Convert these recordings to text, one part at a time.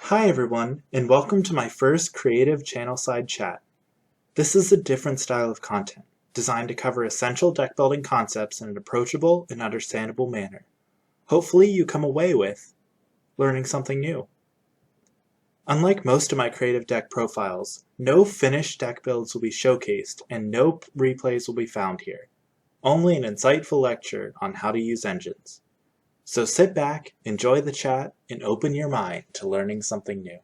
Hi everyone, and welcome to my first creative ChannelSide Chat. This is a different style of content, designed to cover essential deck building concepts in an approachable and understandable manner. Hopefully you come away with learning something new. Unlike most of my creative deck profiles, no finished deck builds will be showcased and no replays will be found here. Only an insightful lecture on how to use engines. So sit back, enjoy the chat, and open your mind to learning something new.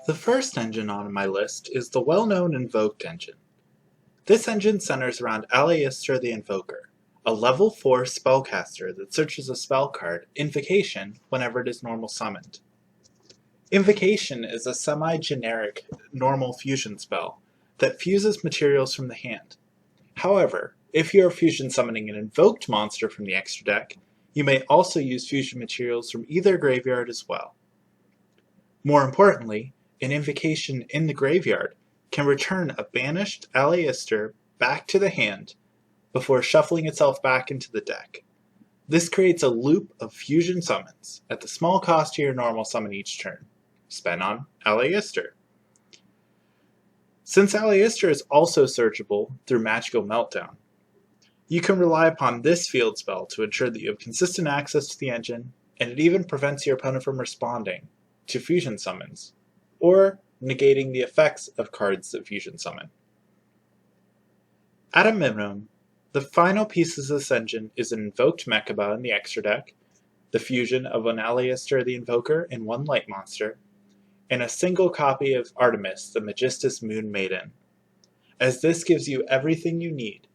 The first engine on my list is the well-known Invoked engine. This engine centers around Aleister the Invoker, a level 4 spellcaster that searches a spell card, Invocation, whenever it is normal summoned. Invocation is a semi-generic normal fusion spell that fuses materials from the hand. However, if you are fusion summoning an invoked monster from the extra deck, you may also use fusion materials from either graveyard as well. More importantly, an invocation in the graveyard can return a banished Aleister back to the hand before shuffling itself back into the deck. This creates a loop of fusion summons at the small cost to your normal summon each turn, spent on Aleister. Since Aleister is also searchable through Magical Meltdown, you can rely upon this field spell to ensure that you have consistent access to the engine, and it even prevents your opponent from responding to fusion summons, or negating the effects of cards that fusion summon. At a minimum, the final pieces of this engine is an Invoked Mechaba in the extra deck, the fusion of an Aleister the Invoker and one light monster, and a single copy of Artemis, the Magistus Moon Maiden, as this gives you everything you need.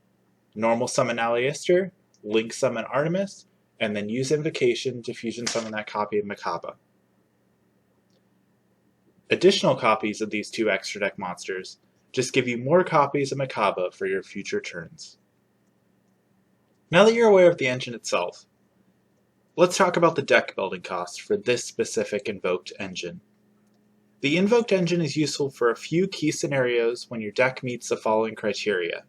Normal summon Aleister, link summon Artemis, and then use Invocation to fusion summon that copy of Mechaba. Additional copies of these two extra deck monsters just give you more copies of Mechaba for your future turns. Now that you're aware of the engine itself, let's talk about the deck building cost for this specific Invoked engine. The Invoked engine is useful for a few key scenarios when your deck meets the following criteria.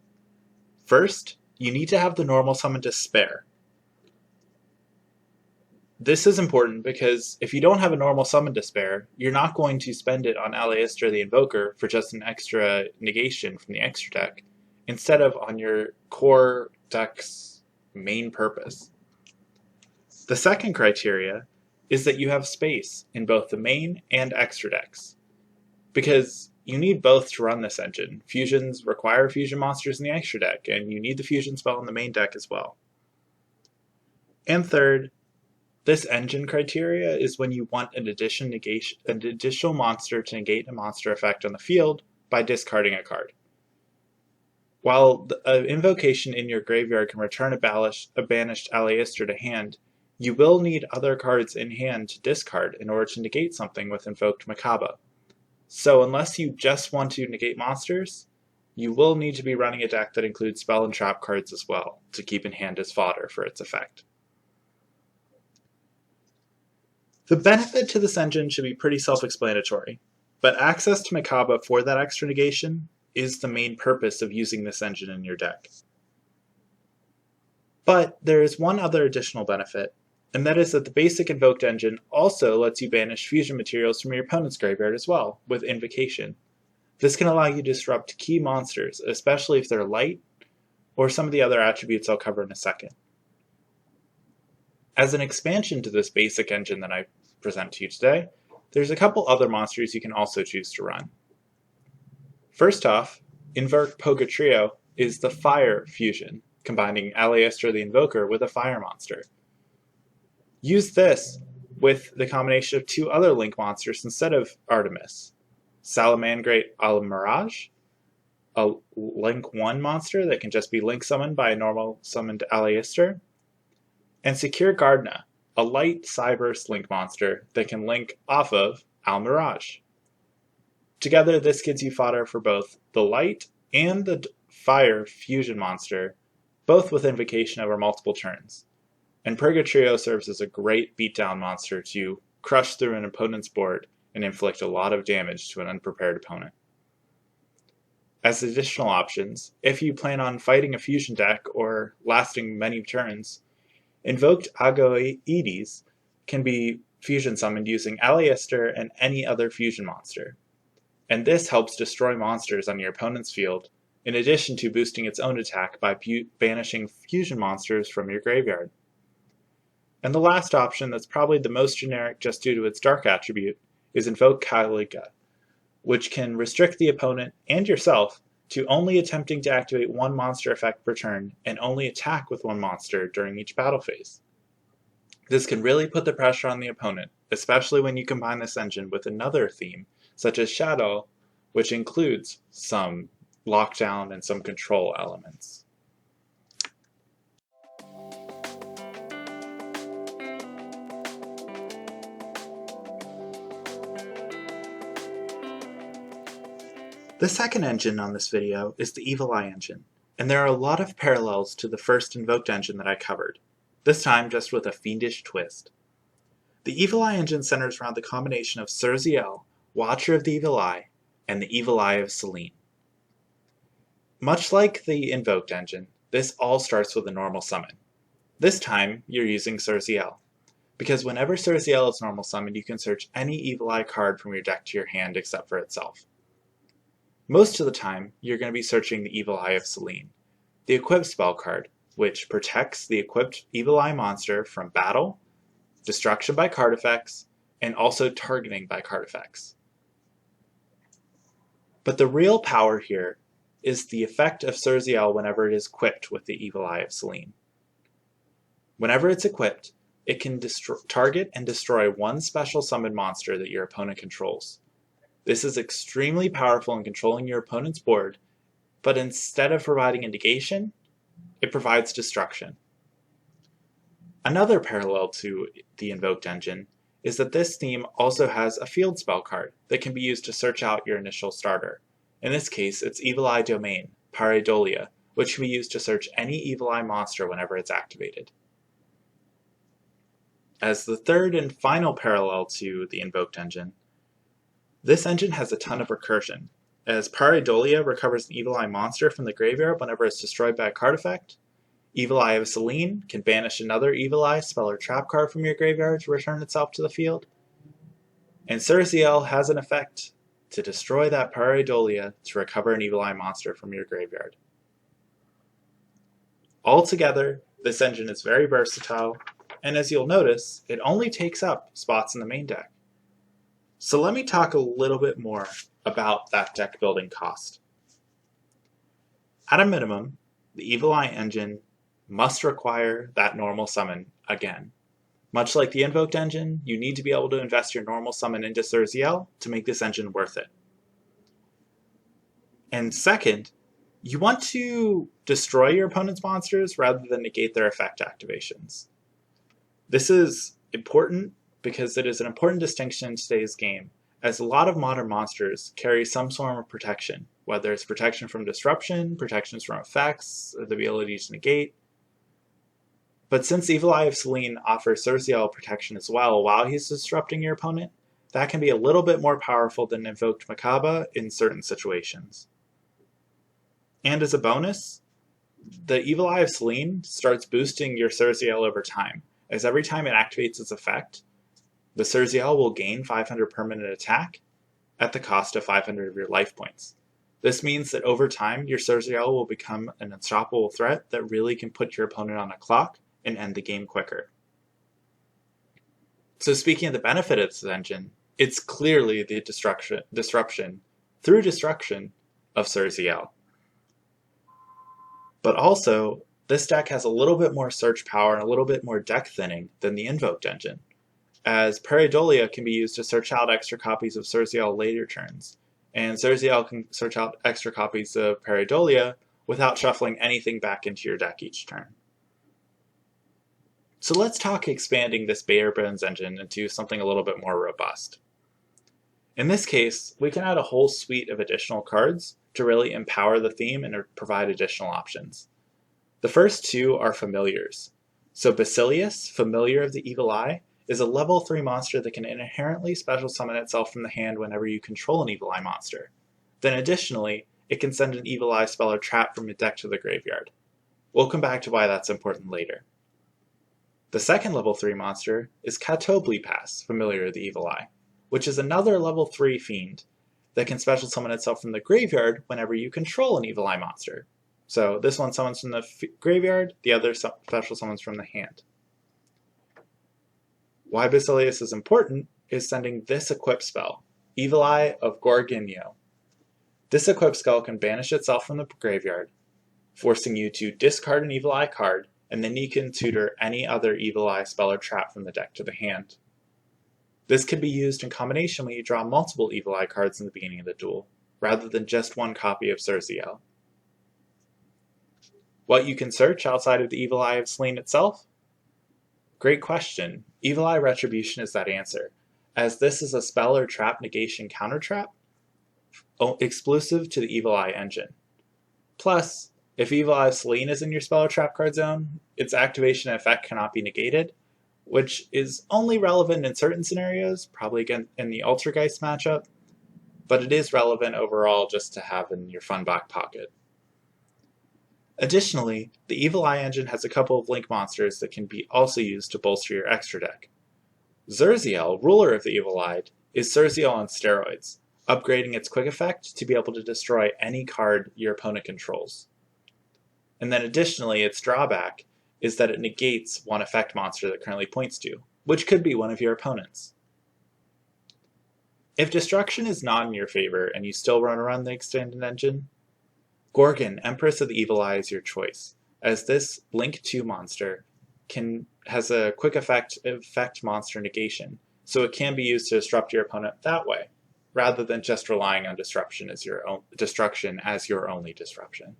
First, you need to have the normal summon to spare. This is important because if you don't have a normal summon to spare, you're not going to spend it on Aleister the Invoker for just an extra negation from the extra deck, instead of on your core deck's main purpose. The second criteria is that you have space in both the main and extra decks, because you need both to run this engine. Fusions require fusion monsters in the extra deck, and you need the fusion spell in the main deck as well. And third, this engine criteria is when you want an additional monster to negate a monster effect on the field by discarding a card. While an invocation in your graveyard can return a banished Aleister to hand, you will need other cards in hand to discard in order to negate something with Invoked Mechaba. So unless you just want to negate monsters, you will need to be running a deck that includes spell and trap cards as well, to keep in hand as fodder for its effect. The benefit to this engine should be pretty self-explanatory, but access to Mechaba for that extra negation is the main purpose of using this engine in your deck. But there is one other additional benefit, and that is that the basic Invoked engine also lets you banish fusion materials from your opponent's graveyard as well, with Invocation. This can allow you to disrupt key monsters, especially if they're light, or some of the other attributes I'll cover in a second. As an expansion to this basic engine that I present to you today, there's a couple other monsters you can also choose to run. First off, Invoked Pogatrio is the Fire fusion, combining Aleister the Invoker with a fire monster. Use this with the combination of two other link monsters instead of Artemis. Salamangreat Almirage, a link 1 monster that can just be link summoned by a normal summoned Aleister, and Secure Gardna, a light Cyberse link monster that can link off of Almirage. Together, this gives you fodder for both the light and the fire fusion monster, both with Invocation over multiple turns. And Purgatrio serves as a great beatdown monster to crush through an opponent's board and inflict a lot of damage to an unprepared opponent. As additional options, if you plan on fighting a fusion deck or lasting many turns, Invoked Agoides can be fusion summoned using Aleister and any other fusion monster. And this helps destroy monsters on your opponent's field, in addition to boosting its own attack by banishing fusion monsters from your graveyard. And the last option, that's probably the most generic just due to its dark attribute, is Invoked Kalika, which can restrict the opponent and yourself to only attempting to activate one monster effect per turn and only attack with one monster during each battle phase. This can really put the pressure on the opponent, especially when you combine this engine with another theme, such as Shadow, which includes some lockdown and some control elements. The second engine on this video is the Evil Eye engine, and there are a lot of parallels to the first Invoked engine that I covered, this time just with a fiendish twist. The Evil Eye engine centers around the combination of Surziel, Watcher of the Evil Eye, and the Evil Eye of Selene. Much like the Invoked engine, this all starts with a normal summon. This time, you're using Surziel, because whenever Surziel is normal summoned, you can search any Evil Eye card from your deck to your hand except for itself. Most of the time, you're going to be searching the Evil Eye of Selene, the equipped spell card, which protects the equipped Evil Eye monster from battle, destruction by card effects, and also targeting by card effects. But the real power here is the effect of Surziel whenever it is equipped with the Evil Eye of Selene. Whenever it's equipped, it can target and destroy one special summoned monster that your opponent controls. This is extremely powerful in controlling your opponent's board, but instead of providing a negation, it provides destruction. Another parallel to the Invoked engine is that this theme also has a field spell card that can be used to search out your initial starter. In this case, it's Evil Eye Domain, Pareidolia, which can be used to search any Evil Eye monster whenever it's activated. As the third and final parallel to the Invoked engine, this engine has a ton of recursion, as Pareidolia recovers an Evil Eye monster from the graveyard whenever it's destroyed by a card effect. Evil Eye of Selene can banish another Evil Eye spell or trap card from your graveyard to return itself to the field. And Surziel has an effect to destroy that Pareidolia to recover an Evil Eye monster from your graveyard. Altogether, this engine is very versatile, and as you'll notice, it only takes up spots in the main deck. So let me talk a little bit more about that deck building cost. At a minimum, the Evil Eye engine must require that normal summon again. Much like the Invoked engine, you need to be able to invest your normal summon into Surziel to make this engine worth it. And second, you want to destroy your opponent's monsters rather than negate their effect activations. This is important because it is an important distinction in today's game, as a lot of modern monsters carry some form of protection, whether it's protection from disruption, protections from effects, or the ability to negate. But since Evil Eye of Selene offers Surziel protection as well while he's disrupting your opponent, that can be a little bit more powerful than Invoked Makaba in certain situations. And as a bonus, the Evil Eye of Selene starts boosting your Surziel over time, as every time it activates its effect, the Surziel will gain 500 permanent attack at the cost of 500 of your life points. This means that over time, your Surziel will become an unstoppable threat that really can put your opponent on a clock and end the game quicker. So speaking of the benefit of this engine, it's clearly the disruption through destruction of Surziel. But also, this deck has a little bit more search power and a little bit more deck thinning than the Invoked engine, as Pareidolia can be used to search out extra copies of Surziel later turns, and Surziel can search out extra copies of Pareidolia without shuffling anything back into your deck each turn. So let's talk expanding this bare bones engine into something a little bit more robust. In this case, we can add a whole suite of additional cards to really empower the theme and provide additional options. The first two are familiars. So Basilius, Familiar of the Evil Eye, is a level 3 monster that can inherently special summon itself from the hand whenever you control an Evil Eye monster. Then additionally, it can send an Evil Eye spell or trap from your deck to the graveyard. We'll come back to why that's important later. The second level 3 monster is Catobli Pass, familiar with the Evil Eye, which is another level 3 fiend that can special summon itself from the graveyard whenever you control an Evil Eye monster. So this one summons from the graveyard, the other special summons from the hand. Why Basilius is important is sending this equip spell, Evil Eye of Gorgonio. This equip spell can banish itself from the graveyard, forcing you to discard an Evil Eye card, and then you can tutor any other Evil Eye spell or trap from the deck to the hand. This can be used in combination when you draw multiple Evil Eye cards in the beginning of the duel, rather than just one copy of Surziel. What you can search outside of the Evil Eye of Selene itself? Great question. Evil Eye Retribution is that answer, as this is a spell or trap negation counter trap exclusive to the Evil Eye engine. Plus, if Evil Eye of Selene is in your spell or trap card zone, its activation effect cannot be negated, which is only relevant in certain scenarios, probably again in the Altergeist matchup, but it is relevant overall just to have in your fun back pocket. Additionally, the Evil Eye engine has a couple of link monsters that can be also used to bolster your extra deck. Surziel, ruler of the Evil Eye, is Surziel on steroids, upgrading its quick effect to be able to destroy any card your opponent controls. And then additionally, its drawback is that it negates one effect monster that currently points to, which could be one of your opponents. If destruction is not in your favor and you still run the extended engine, Gorgon, Empress of the Evil Eye is your choice, as this Link 2 monster has a quick effect monster negation, so it can be used to disrupt your opponent that way, rather than just relying on destruction as your only disruption.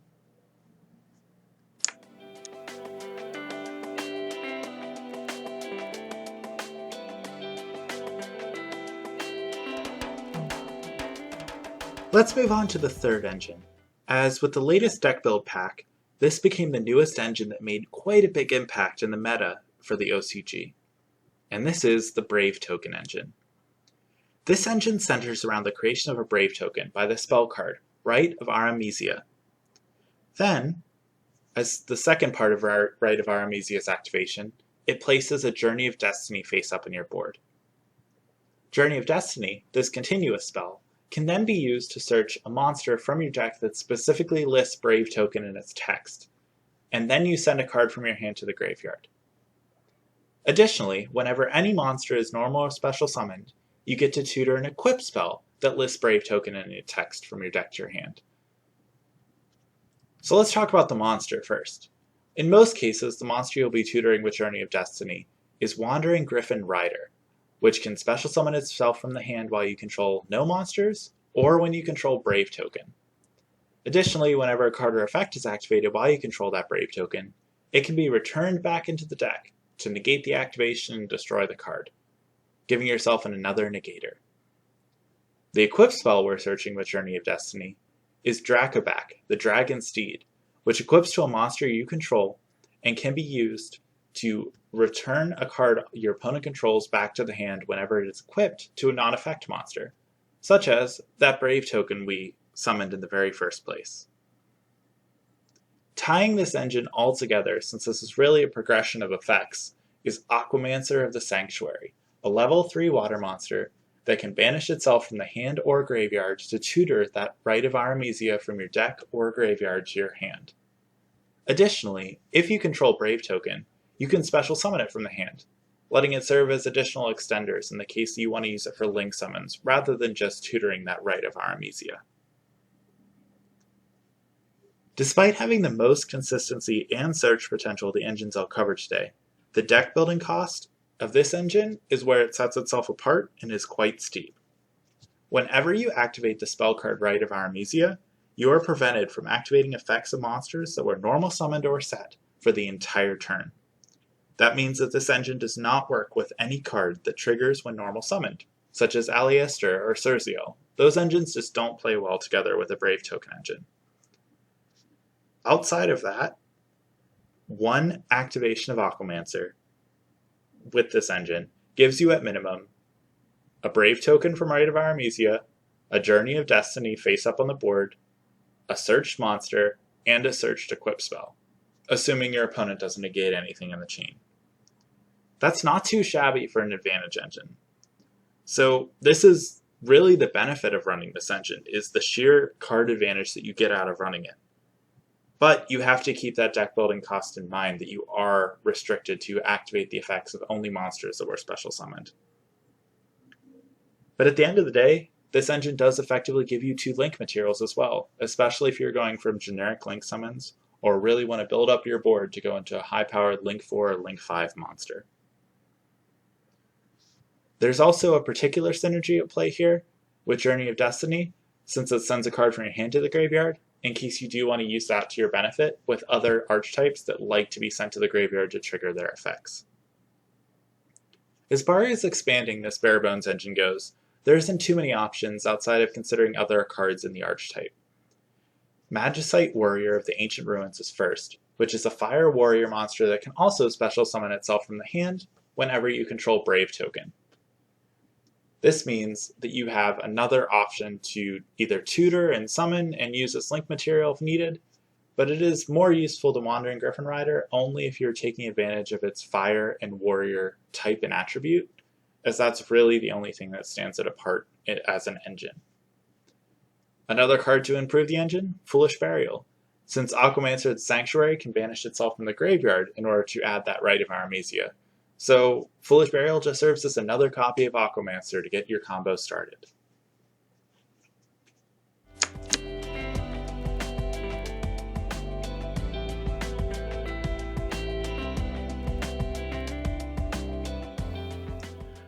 Let's move on to the third engine, as with the latest deck build pack, this became the newest engine that made quite a big impact in the meta for the OCG, and this is the Brave Token engine. This engine centers around the creation of a Brave Token by the spell card, Rite of Aramesia. Then, as the second part of Rite of Aramesia's activation, it places a Journey of Destiny face up on your board. Journey of Destiny, this continuous spell, can then be used to search a monster from your deck that specifically lists Brave Token in its text, and then you send a card from your hand to the graveyard. Additionally, whenever any monster is normal or special summoned, you get to tutor an equip spell that lists Brave Token in its text from your deck to your hand. So let's talk about the monster first. In most cases, the monster you'll be tutoring with Journey of Destiny is Wandering Griffin Rider, which can special summon itself from the hand while you control no monsters, or when you control Brave Token. Additionally, whenever a card or effect is activated while you control that Brave Token, it can be returned back into the deck to negate the activation and destroy the card, giving yourself another negator. The equip spell we're searching with Journey of Destiny is Dracoback, the Dragon Steed, which equips to a monster you control and can be used to return a card your opponent controls back to the hand whenever it is equipped to a non-effect monster, such as that Brave Token we summoned in the very first place. Tying this engine all together, since this is really a progression of effects, is Aquamancer of the Sanctuary, a level 3 water monster that can banish itself from the hand or graveyard to tutor that Rite of Aramesia from your deck or graveyard to your hand. Additionally, if you control Brave Token, you can special summon it from the hand, letting it serve as additional extenders in the case you want to use it for link summons, rather than just tutoring that Rite of Aramesia. Despite having the most consistency and search potential of the engines I'll cover today, the deck building cost of this engine is where it sets itself apart and is quite steep. Whenever you activate the spell card Rite of Aramesia, you are prevented from activating effects of monsters that were normal summoned or set for the entire turn. That means that this engine does not work with any card that triggers when normal summoned, such as Aleister or Surziel. Those engines just don't play well together with a Brave Token engine. Outside of that, one activation of Aquamancer with this engine gives you at minimum a Brave Token from Rite of Aramesia, a Journey of Destiny face up on the board, a searched monster, and a searched equip spell, assuming your opponent doesn't negate anything in the chain. That's not too shabby for an advantage engine. So this is really the benefit of running this engine, is the sheer card advantage that you get out of running it. But you have to keep that deck building cost in mind, that you are restricted to activate the effects of only monsters that were special summoned. But at the end of the day, this engine does effectively give you 2 link materials as well, especially if you're going from generic link summons or really want to build up your board to go into a high-powered link 4 or link 5 monster. There's also a particular synergy at play here with Journey of Destiny, since it sends a card from your hand to the graveyard, in case you do want to use that to your benefit with other archetypes that like to be sent to the graveyard to trigger their effects. As far as expanding this bare bones engine goes, there isn't too many options outside of considering other cards in the archetype. Magicite Warrior of the Ancient Ruins is first, which is a fire warrior monster that can also special summon itself from the hand whenever you control Brave token. This means that you have another option to either tutor and summon and use as link material if needed, but it is more useful to Wandering Griffin Rider only if you're taking advantage of its fire and warrior type and attribute, as that's really the only thing that stands it apart as an engine. Another card to improve the engine, Foolish Burial, since Aquamancer's Sanctuary can banish itself from the graveyard in order to add that Rite of Artemisia. So Foolish Burial just serves as another copy of Aquamancer to get your combo started.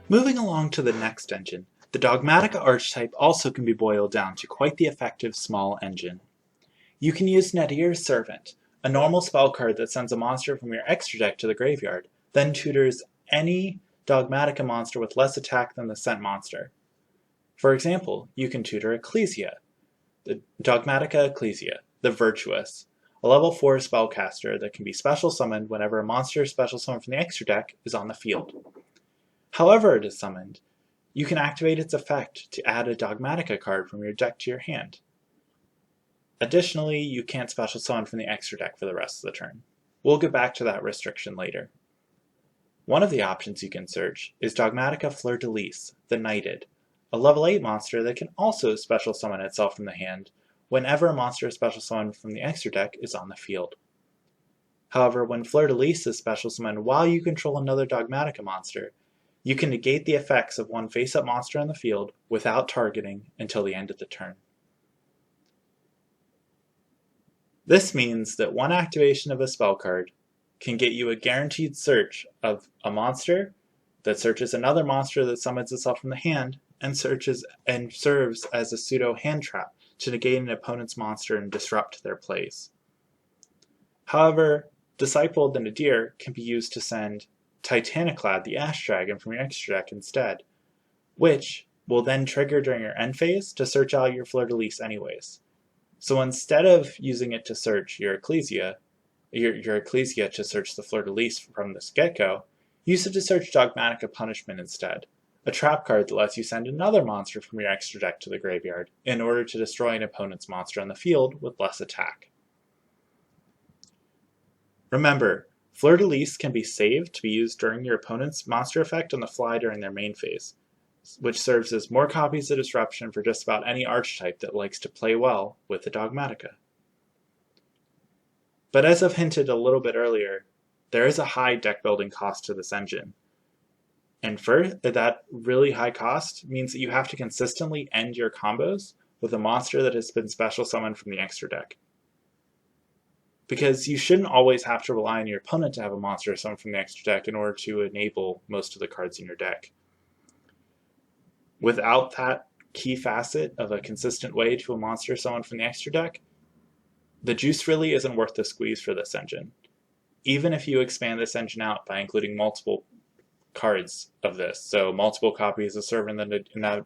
Moving along to the next engine, the Dogmatika archetype also can be boiled down to quite the effective small engine. You can use Nadir's Servant, a normal spell card that sends a monster from your extra deck to the graveyard, then tutors any Dogmatika monster with less attack than the sent monster. For example, you can tutor Ecclesia, the Dogmatika Ecclesia, the Virtuous, a level 4 spellcaster that can be special summoned whenever a monster special summoned from the extra deck is on the field. However it is summoned, you can activate its effect to add a Dogmatika card from your deck to your hand. Additionally, you can't special summon from the extra deck for the rest of the turn. We'll get back to that restriction later. One of the options you can search is Dogmatika Fleur-de-Lis, the Knighted, a level 8 monster that can also special summon itself from the hand whenever a monster special summoned from the extra deck is on the field. However, when Fleur-de-Lis is special summoned while you control another Dogmatika monster, you can negate the effects of one face-up monster on the field without targeting until the end of the turn. This means that one activation of a spell card can get you a guaranteed search of a monster that searches another monster that summons itself from the hand and searches and serves as a pseudo hand trap to negate an opponent's monster and disrupt their plays. However, Disciple of the Nadir can be used to send Titaniclad, the Ash Dragon, from your extra deck instead, which will then trigger during your end phase to search out your Fleur-de-Lis anyways. So instead of using it to search your Ecclesia to search the Fleur-de-Lis from this get-go, use it to search Dogmatika Punishment instead, a trap card that lets you send another monster from your extra deck to the graveyard in order to destroy an opponent's monster on the field with less attack. Remember, Fleur-de-Lis can be saved to be used during your opponent's monster effect on the fly during their main phase, which serves as more copies of Disruption for just about any archetype that likes to play well with the Dogmatika. But as I've hinted a little bit earlier, there is a high deck building cost to this engine. And that really high cost means that you have to consistently end your combos with a monster that has been special summoned from the extra deck. Because you shouldn't always have to rely on your opponent to have a monster summoned from the extra deck in order to enable most of the cards in your deck. Without that key facet of a consistent way to a monster summoned from the extra deck, the juice really isn't worth the squeeze for this engine. Even if you expand this engine out by including multiple cards of this, so multiple copies of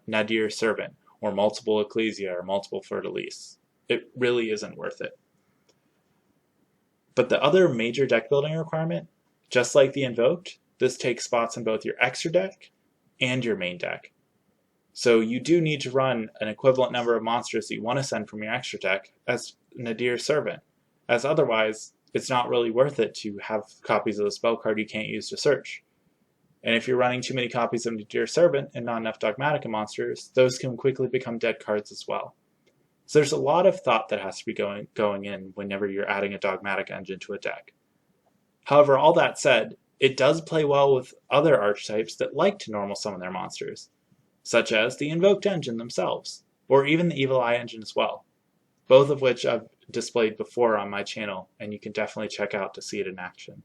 Nadir Servant, or multiple Ecclesia, or multiple Fleur-de-Lis, it really isn't worth it. But the other major deck building requirement, just like the Invoked, this takes spots in both your extra deck and your main deck. So you do need to run an equivalent number of monsters that you want to send from your extra deck as Nadir's Servant, as otherwise it's not really worth it to have copies of the spell card you can't use to search. And if you're running too many copies of Nadir's Servant and not enough Dogmatika monsters, those can quickly become dead cards as well. So there's a lot of thought that has to be going in whenever you're adding a Dogmatic engine to a deck. However, all that said, it does play well with other archetypes that like to normal summon their monsters, such as the Invoked engine themselves, or even the Evil Eye engine as well, both of which I've displayed before on my channel, and you can definitely check out to see it in action.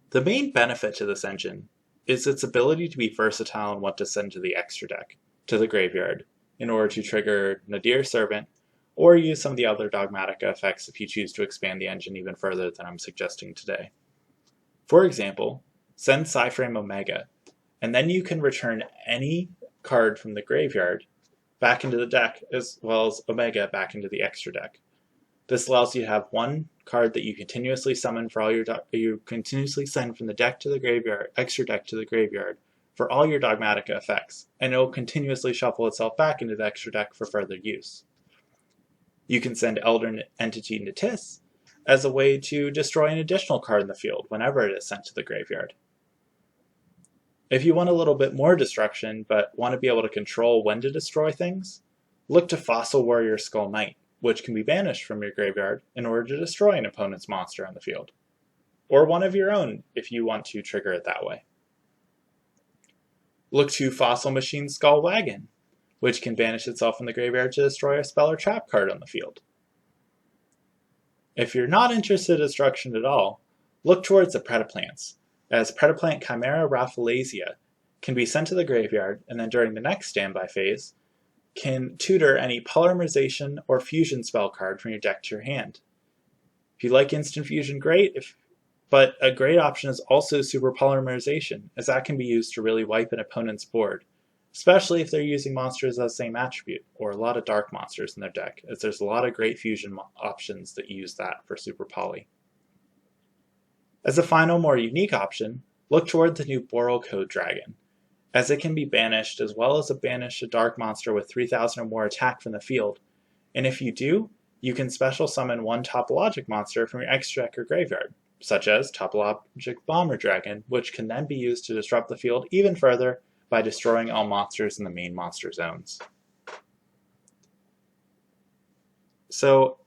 The main benefit to this engine is its ability to be versatile in what to send to the extra deck, to the graveyard, in order to trigger Nadir's Servant, or use some of the other Dogmatika effects if you choose to expand the engine even further than I'm suggesting today. For example, send Psyframe Omega, and then you can return any card from the graveyard back into the deck, as well as Omega back into the extra deck. This allows you to have one card that you continuously summon for all you continuously send from the deck to the graveyard, extra deck to the graveyard, for all your Dogmatika effects, and it will continuously shuffle itself back into the extra deck for further use. You can send Elder Entity Natis as a way to destroy an additional card in the field whenever it is sent to the graveyard. If you want a little bit more destruction, but want to be able to control when to destroy things, look to Fossil Warrior Skull Knight, which can be banished from your graveyard in order to destroy an opponent's monster on the field, or one of your own if you want to trigger it that way. Look to Fossil Machine Skull Wagon, which can banish itself from the graveyard to destroy a spell or trap card on the field. If you're not interested in destruction at all, look towards the Predaplants, as Predaplant Chimera Rafflesia can be sent to the graveyard, and then during the next standby phase, can tutor any polymerization or fusion spell card from your deck to your hand. If you like instant fusion, great, but a great option is also super polymerization, as that can be used to really wipe an opponent's board, especially if they're using monsters of the same attribute, or a lot of dark monsters in their deck, as there's a lot of great fusion options that use that for super poly. As a final, more unique option, look toward the new Borocode Dragon, as it can be banished as well as banish a dark monster with 3,000 or more attack from the field, and if you do, you can special summon one topologic monster from your extra deck or graveyard, such as Topologic Bomber Dragon, which can then be used to disrupt the field even further by destroying all monsters in the main monster zones. So,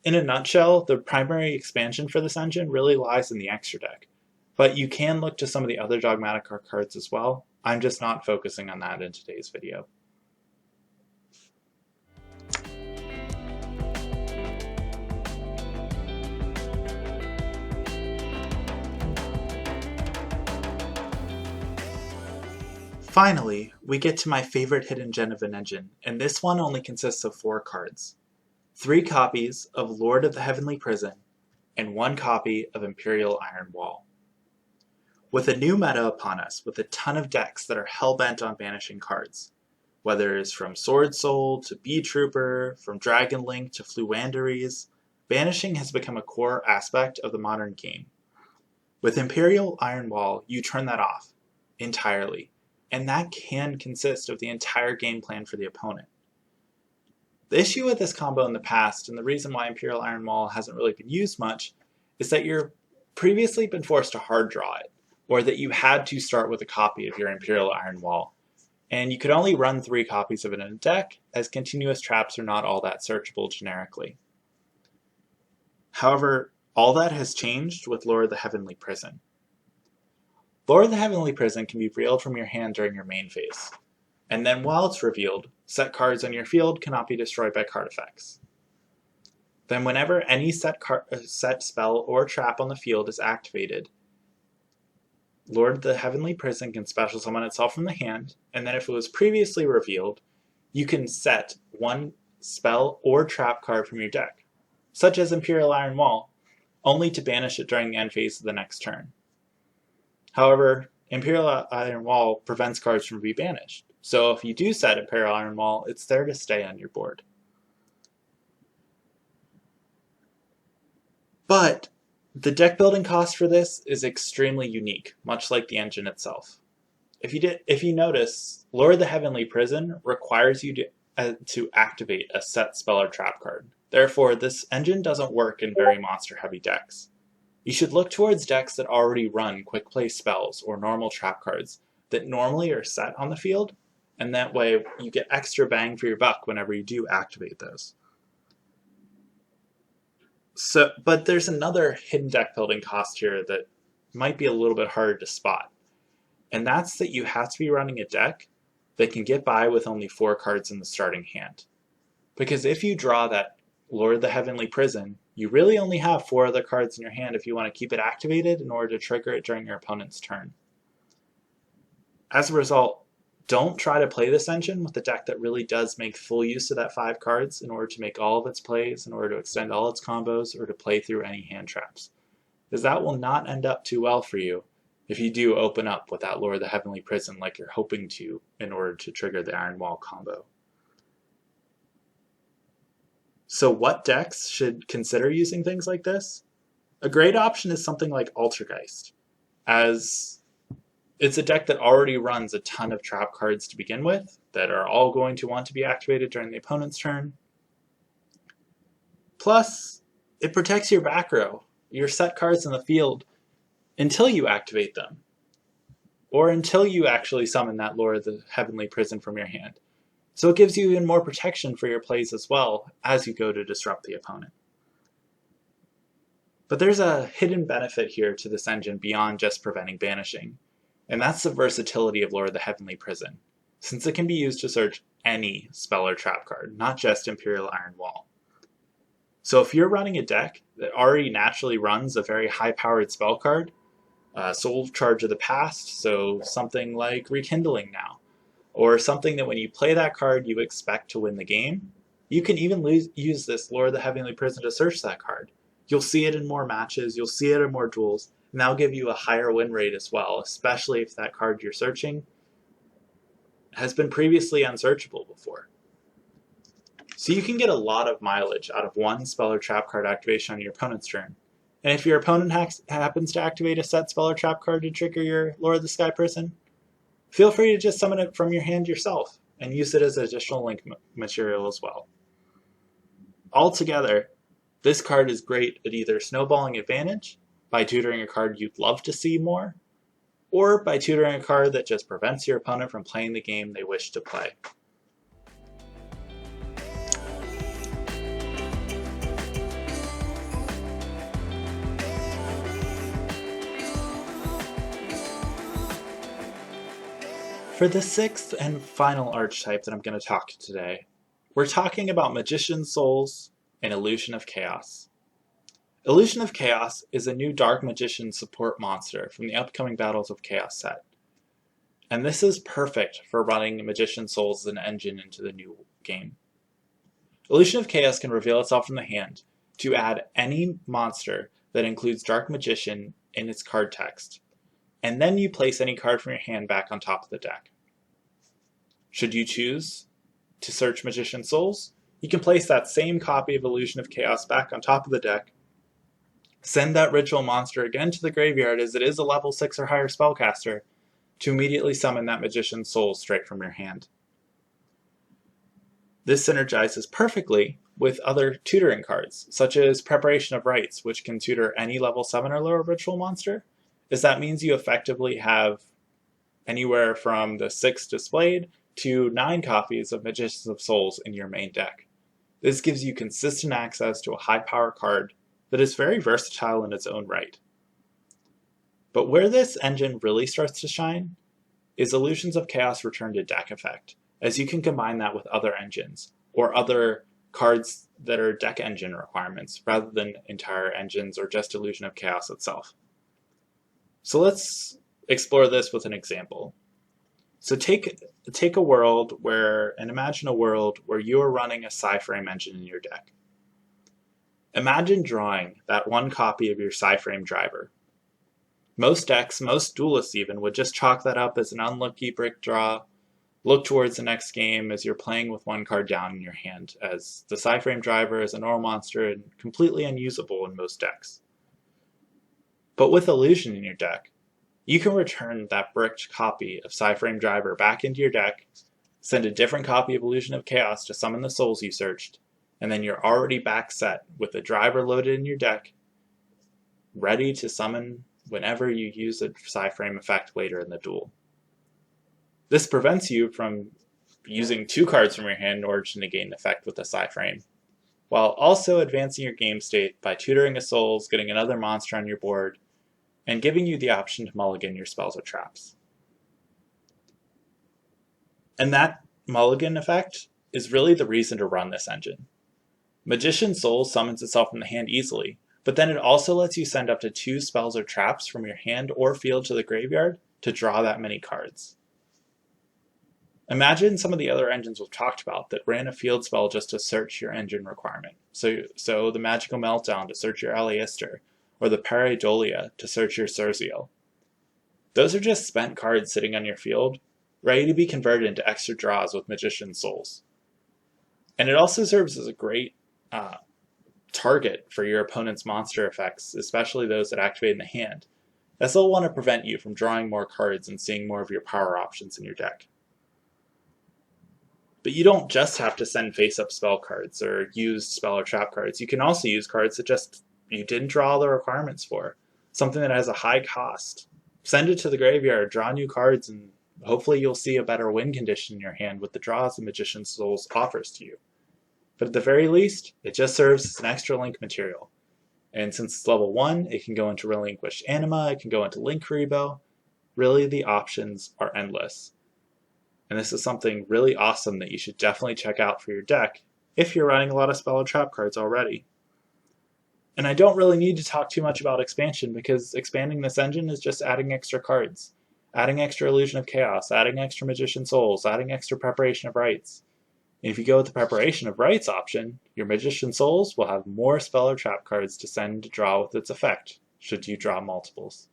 in a nutshell, the primary expansion for this engine really lies in the extra deck, but you can look to some of the other Dogmatika cards as well. I'm just not focusing on that in today's video. Finally, we get to my favorite hidden gem of an engine, and this one only consists of 4 cards. 3 copies of Lord of the Heavenly Prison, and 1 copy of Imperial Iron Wall. With a new meta upon us, with a ton of decks that are hell-bent on banishing cards, whether it's from Sword Soul to Bee Trooper, from Dragon Link to Fluanderies, banishing has become a core aspect of the modern game. With Imperial Iron Wall, you turn that off entirely, and that can consist of the entire game plan for the opponent. The issue with this combo in the past, and the reason why Imperial Iron Wall hasn't really been used much, is that you've previously been forced to hard draw it, or that you had to start with a copy of your Imperial Iron Wall, and you could only run 3 copies of it in a deck, as continuous traps are not all that searchable generically. However, all that has changed with Lord of the Heavenly Prison. Lord of the Heavenly Prison can be revealed from your hand during your main phase, and then while it's revealed, set cards on your field cannot be destroyed by card effects. Then whenever any set spell or trap on the field is activated, Lord of the Heavenly Prison can special summon itself from the hand, and then if it was previously revealed, you can set 1 spell or trap card from your deck, such as Imperial Iron Wall, only to banish it during the end phase of the next turn. However, Imperial Iron Wall prevents cards from being banished, so if you do set Imperial Iron Wall, it's there to stay on your board. But the deck building cost for this is extremely unique, much like the engine itself. if you notice, Lord of the Heavenly Prison requires you to activate a set spell or trap card. Therefore, this engine doesn't work in very monster-heavy decks. You should look towards decks that already run quick play spells or normal trap cards that normally are set on the field, and that way you get extra bang for your buck whenever you do activate those. But there's another hidden deck building cost here that might be a little bit harder to spot, and that's that you have to be running a deck that can get by with only 4 cards in the starting hand. Because if you draw that Lord of the Heavenly Prison, you really only have 4 other cards in your hand if you want to keep it activated in order to trigger it during your opponent's turn. As a result, don't try to play this engine with a deck that really does make full use of that 5 cards in order to make all of its plays, in order to extend all its combos, or to play through any hand traps. Because that will not end up too well for you if you do open up with that Lord of the Heavenly Prison like you're hoping to in order to trigger the Iron Wall combo. So what decks should consider using things like this? A great option is something like Altergeist, as it's a deck that already runs a ton of trap cards to begin with that are all going to want to be activated during the opponent's turn. Plus, it protects your back row, your set cards in the field, until you activate them, or until you actually summon that Lord of the Heavenly Prison from your hand. So it gives you even more protection for your plays as well as you go to disrupt the opponent. But there's a hidden benefit here to this engine beyond just preventing banishing, and that's the versatility of Lord of the Heavenly Prison, since it can be used to search any spell or trap card, not just Imperial Iron Wall. So if you're running a deck that already naturally runs a very high-powered spell card, Soul Charge of the Past, so something like Rekindling now, or something that when you play that card you expect to win the game, you can even use this Lord of the Heavenly Prison to search that card. You'll see it in more matches, you'll see it in more duels, and that'll give you a higher win rate as well, especially if that card you're searching has been previously unsearchable before. So you can get a lot of mileage out of one spell or trap card activation on your opponent's turn. And if your opponent happens to activate a set spell or trap card to trigger your Lord of the Sky Prison, feel free to just summon it from your hand yourself and use it as additional link material as well. Altogether, this card is great at either snowballing advantage by tutoring a card you'd love to see more, or by tutoring a card that just prevents your opponent from playing the game they wish to play. For the 6th and final archetype that I'm going to talk today, we're talking about Magician Souls and Illusion of Chaos. Illusion of Chaos is a new Dark Magician support monster from the upcoming Battles of Chaos set. And this is perfect for running Magician Souls as an engine into the new game. Illusion of Chaos can reveal itself from the hand to add any monster that includes Dark Magician in its card text, and then you place any card from your hand back on top of the deck. Should you choose to search Magician Souls, you can place that same copy of Illusion of Chaos back on top of the deck, send that ritual monster again to the graveyard as it is a level 6 or higher spellcaster, to immediately summon that Magician Soul straight from your hand. This synergizes perfectly with other tutoring cards, such as Preparation of Rites, which can tutor any level 7 or lower ritual monster, as that means you effectively have anywhere from the 6 displayed to 9 copies of Magicians of Souls in your main deck. This gives you consistent access to a high-power card that is very versatile in its own right. But where this engine really starts to shine is Illusions of Chaos Return to Deck effect, as you can combine that with other engines, or other cards that are deck engine requirements, rather than entire engines or just Illusion of Chaos itself. So let's explore this with an example. So take a world and imagine a world where you are running a Psyframe engine in your deck. Imagine drawing that one copy of your Psyframe driver. Most decks, most duelists even, would just chalk that up as an unlucky brick draw, look towards the next game as you're playing with one card down in your hand, as the Psyframe driver is a normal monster and completely unusable in most decks. But with Illusion in your deck, you can return that bricked copy of Psyframe Driver back into your deck, send a different copy of Illusion of Chaos to summon the souls you searched, and then you're already back set with the driver loaded in your deck, ready to summon whenever you use a Psyframe effect later in the duel. This prevents you from using 2 cards from your hand in order to negate an effect with a Psyframe, while also advancing your game state by tutoring a souls, getting another monster on your board, and giving you the option to mulligan your spells or traps. And that mulligan effect is really the reason to run this engine. Magician Soul summons itself from the hand easily, but then it also lets you send up to 2 spells or traps from your hand or field to the graveyard to draw that many cards. Imagine some of the other engines we've talked about that ran a field spell just to search your engine requirement. So the Magical Meltdown to search your Aleister, or the Pareidolia to search your Cerziel. Those are just spent cards sitting on your field, ready to be converted into extra draws with Magician Souls. And it also serves as a great target for your opponent's monster effects, especially those that activate in the hand, as they'll want to prevent you from drawing more cards and seeing more of your power options in your deck. But you don't just have to send face-up spell cards or use spell or trap cards. You can also use cards that just you didn't draw the requirements for. Something that has a high cost. Send it to the graveyard, draw new cards, and hopefully you'll see a better win condition in your hand with the draws the Magician Souls offers to you. But at the very least, it just serves as an extra link material. And since it's level 1, it can go into Relinquished Anima, it can go into Link Rebo. Really, the options are endless. And this is something really awesome that you should definitely check out for your deck if you're running a lot of spell and trap cards already. And I don't really need to talk too much about expansion because expanding this engine is just adding extra cards, adding extra Illusion of Chaos, adding extra Magician Souls, adding extra Preparation of Rites. And if you go with the Preparation of Rites option, your Magician Souls will have more spell or trap cards to send to draw with its effect, should you draw multiples.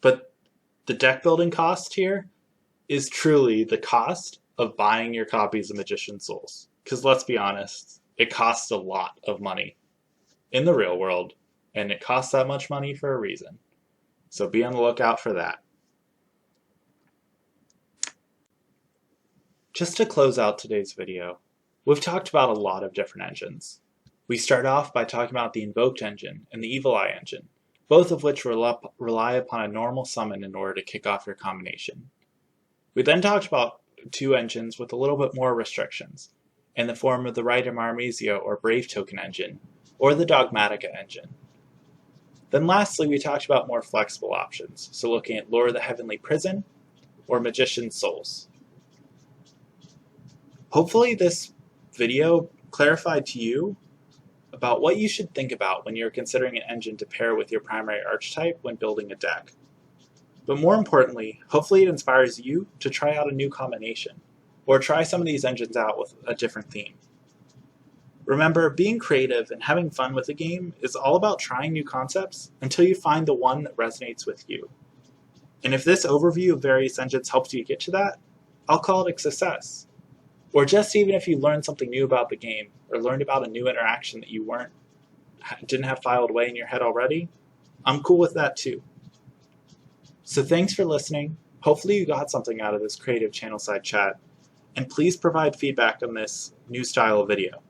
But the deck building cost here is truly the cost of buying your copies of Magician Souls. Because let's be honest, it costs a lot of money in the real world, and it costs that much money for a reason. So be on the lookout for that. Just to close out today's video, we've talked about a lot of different engines. We start off by talking about the Invoked engine and the Evil Eye engine, both of which rely upon a normal summon in order to kick off your combination. We then talked about 2 engines with a little bit more restrictions, in the form of the Rite-of-Mar Yugioh or Brave Token engine, or the Dogmatika engine. Then lastly, we talked about more flexible options, so looking at Lure of the Heavenly Prison, or Magician Souls. Hopefully this video clarified to you about what you should think about when you're considering an engine to pair with your primary archetype when building a deck. But more importantly, hopefully it inspires you to try out a new combination, or try some of these engines out with a different theme. Remember, being creative and having fun with a game is all about trying new concepts until you find the one that resonates with you. And if this overview of various engines helps you get to that, I'll call it a success. Or just even if you learned something new about the game, or learned about a new interaction that you didn't have filed away in your head already, I'm cool with that too. So thanks for listening. Hopefully you got something out of this creative ChannelSide Chat, and please provide feedback on this new style of video.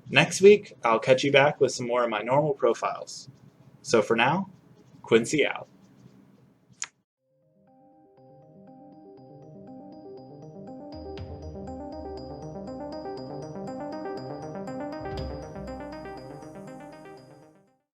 Next week, I'll catch you back with some more of my normal profiles. So for now, Quincy out.